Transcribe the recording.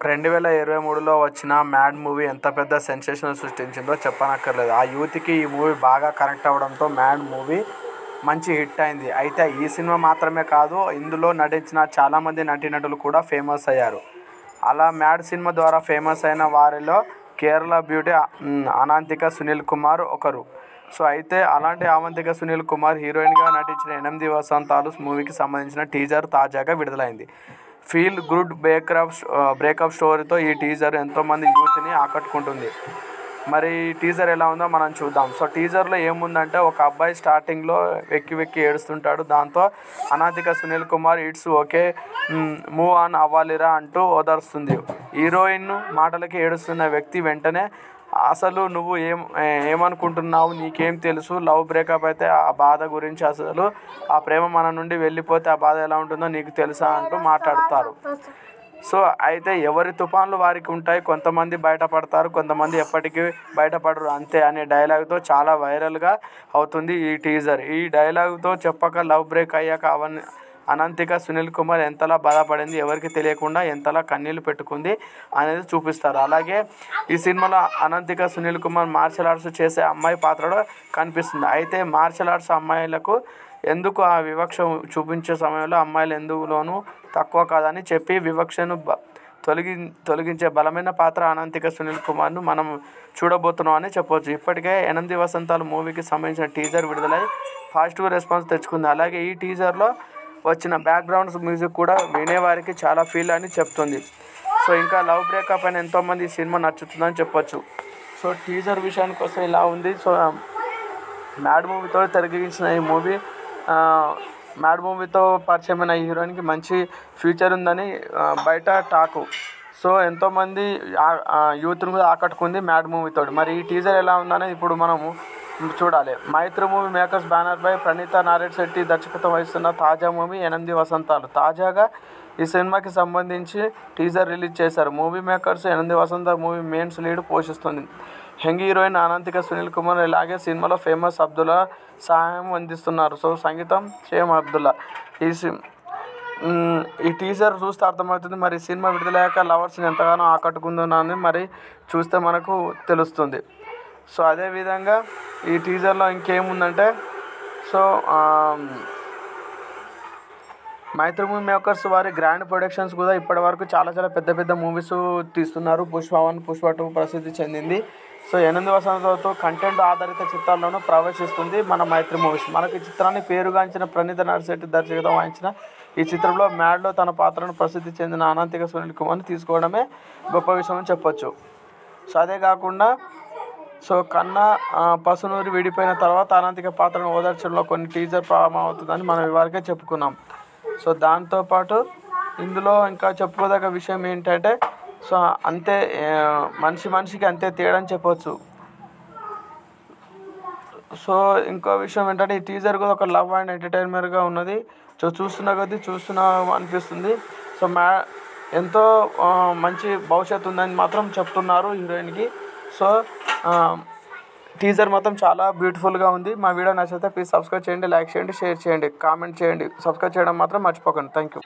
2023లో వచ్చిన 'mad' movie ఎంత పెద్ద సెన్సేషన్ సృష్టించిందో చెప్పనక్కర్లేదు. ఆ యూత్‌కి ఈ మూవీ బాగా కనెక్ట్ అవ్వడంతో 'మ్యాడ్' మూవీ మంచి హిట్ అయింది. అయితే ఈ సినిమా మాత్రమే కాదు, ఇందులో నటించిన చాలామంది నటీనటులు కూడా ఫేమస్ అయ్యారు. అలా 'మ్యాడ్' సినిమా ద్వారా ఫేమస్ అయిన వారిలో కేరళ బ్యూటీ అవంతిక సునీల్ కుమార్ ఒకరు. అయితే అలాంటి అవంతిక సునీల్ కుమార్ హీరోయిన్గా నటించిన 8 వసంతాలు మూవీకి సంబంధించిన టీజర్ తాజాగా విడుదలైంది. ఫీల్ గుడ్ బ్రేకప్ స్టోరీతో ఈ టీజర్ ఎంతోమంది యూత్ని ఆకట్టుకుంటుంది. మరి ఈ టీజర్ ఎలా ఉందో మనం చూద్దాం. టీజర్లో ఏముందంటే, ఒక అబ్బాయి స్టార్టింగ్లో వెక్కి ఏడుస్తుంటాడు. దాంతో Avantika Sunil Kumar it's okay, move on అవ్వాలిరా అంటూ ఓదారుస్తుంది. హీరోయిన్ మాటలకి ఏడుస్తున్న వ్యక్తి వెంటనే, అసలు నువ్వు ఏమనుకుంటున్నావు, నీకేం తెలుసు, లవ్ బ్రేకప్ అయితే ఆ బాధ గురించి, అసలు ఆ ప్రేమ మన నుండి వెళ్ళిపోతే ఆ బాధ ఎలా ఉంటుందో నీకు తెలుసా అంటూ మాట్లాడతారు. అయితే ఎవరి తుఫాన్లు వారికి ఉంటాయి, కొంతమంది బయటపడతారు, కొంతమంది ఎప్పటికీ బయటపడరు అంతే అనే డైలాగ్తో చాలా వైరల్గా అవుతుంది ఈ టీజర్. ఈ డైలాగ్తో చెప్పక లవ్ బ్రేక్ అయ్యాక అవంతిక సునీల్ కుమార్ ఎంతలా బాధపడింది, ఎవరికి తెలియకుండా ఎంతలా కన్నీళ్లు పెట్టుకుంది అనేది చూపిస్తారు. అలాగే ఈ సినిమాలో అవంతిక సునీల్ కుమార్ మార్షల్ ఆర్ట్స్ చేసే అమ్మాయి పాత్రలో కనిపిస్తుంది. అయితే మార్షల్ ఆర్ట్స్ అమ్మాయిలకు ఎందుకు ఆ వివక్ష చూపించే సమయంలో అమ్మాయిలు ఎందులోనూ తక్కువ కాదని చెప్పి వివక్షను తొలగించే బలమైన పాత్ర అవంతిక సునీల్ కుమార్ను మనం చూడబోతున్నాం అని చెప్పవచ్చు. ఇప్పటికే 8 వసంతాలు మూవీకి సంబంధించిన టీజర్ విడుదలై పాజిటివ్ రెస్పాన్స్ తెచ్చుకుంది. అలాగే ఈ టీజర్లో వచ్చిన బ్యాక్గ్రౌండ్ మ్యూజిక్ కూడా వినేవారికి చాలా ఫీల్ అని చెప్తుంది. ఇంకా లవ్ బ్రేకప్ అని ఎంతోమంది ఈ సినిమా నచ్చుతుందని చెప్పొచ్చు. టీజర్ విషయానికి వస్తే ఇలా ఉంది. 'మ్యాడ్' మూవీతో తెరకెక్కించిన ఈ మూవీ, 'మ్యాడ్' మూవీతో పరిచయమైన ఈ హీరోయిన్కి మంచి ఫ్యూచర్ ఉందని బయట టాకు. ఎంతోమంది యూత్ని కూడా ఆకట్టుకుంది 'మ్యాడ్' మూవీతో. మరి ఈ టీజర్ ఎలా ఉందనేది ఇప్పుడు మనము చూడాలి. మైత్రి మూవీ మేకర్స్ బ్యానర్పై ప్రణీత నారాయణ శెట్టి దర్శకత్వం వహిస్తున్న తాజా మూవీ 8 వసంతాలు. తాజాగా ఈ సినిమాకి సంబంధించి టీజర్ రిలీజ్ చేశారు. మూవీ మేకర్స్ 8 వసంతాలు మూవీ మెయిన్స్ లీడ్ పోషిస్తుంది. యంగ్ హీరోయిన్ అవంతిక సునీల్ కుమార్, ఇలాగే సినిమాలో ఫేమస్ అబ్దుల్లా సహాయం అందిస్తున్నారు. సంగీతం షేమ్ అబ్దుల్లా. ఈ టీజర్ చూస్తే అర్థమవుతుంది మరి సినిమా విడుదలయ్యాక లవర్స్ని ఎంతగానో ఆకట్టుకుందని మరి చూస్తే మనకు తెలుస్తుంది. అదేవిధంగా ఈ టీజర్లో ఇంకేముందంటే, మైత్రి మూవీ మేకర్స్ వారి గ్రాండ్ ప్రొడక్షన్స్ కూడా ఇప్పటివరకు చాలా పెద్ద మూవీస్ తీస్తున్నారు. పుష్ప 1, పుష్ప 2 ప్రసిద్ధి చెందింది. 8 వసంతాలతో కంటెంట్ ఆధారిత చిత్రాల్లోనూ ప్రవేశిస్తుంది మన మైత్రి మూవీస్. మనకు ఈ చిత్రాన్ని పేరుగాంచిన ప్రణీత నారాయణ దర్శకత్వం వహించిన ఈ చిత్రంలో 'మ్యాడ్'లో తన పాత్రను ప్రసిద్ధి చెందిన అవంతిక సునీల్ కుమార్ని తీసుకోవడమే గొప్ప విషయం అని చెప్పొచ్చు. అదే కాకుండా కన్నా పసునూరి విడిపోయిన తర్వాత అవంతిక పాత్రను ఓదార్చడంలో కొన్ని టీజర్ ప్రారంభమవుతుందని మనం ఇవరకే చెప్పుకున్నాం. దాంతోపాటు ఇందులో ఇంకా చెప్పుకోదగ్గ విషయం ఏంటంటే, అంతే మనిషికి అంతే తేడా అని చెప్పొచ్చు. ఇంకో విషయం ఏంటంటే, ఈ టీజర్ కూడా ఒక లవ్ అండ్ ఎంటర్టైన్మెంట్గా ఉన్నది. చూస్తున్నా అనిపిస్తుంది. ఎంతో మంచి భవిష్యత్తు ఉందని మాత్రం చెప్తున్నారు హీరోయిన్కి. టీజర్ మాత్రం చాలా బ్యూటిఫుల్గా ఉంది. మా వీడియో నచ్చితే ప్లీజ్ సబ్స్క్రైబ్ చేయండి, లైక్ చేయండి, షేర్ చేయండి, కామెంట్ చేయండి. సబ్స్క్రైబ్ చేయడం మాత్రం మర్చిపోకండి. Thank you.